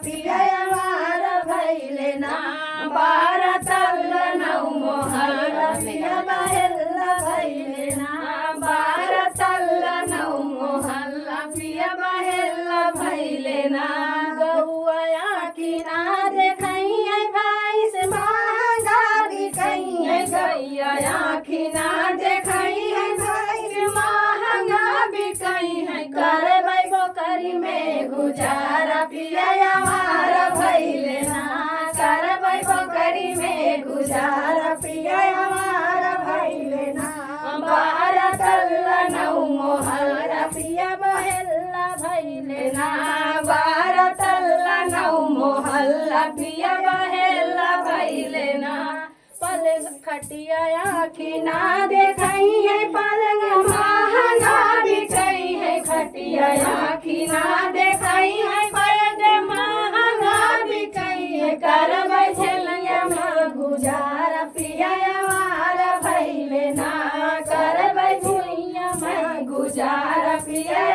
पिया हमार भैले ना 12 तल्ला 9 मोहल्ला पिया बहेला भैले ना 12 तल्ला 9 मोहल्ला पिया बहेला भैले ना गौआ किना देखैया भाई से महंगा बिकैया गैया किना देखैया भाई से महंगा बिकैया करबै बोकरी में गुजारा पिया हमारा भैले ना करबै बोकरी में गुजारा पिया हमारा भैले ना 12 तल्ला 9 मोहल्ला पिया बहेला भैले ना 12 तल्ला 9 मोहल्ला पिया बहेला भैले ना पलंग खटिया किना देखई है पलंग महंगा बिकई है खटिया किना देखई है पलंग महंगा बिकई है करबै झेलिया में गुजारा पिया हमारा भैले ना करबै झुइया में गुजारा पिया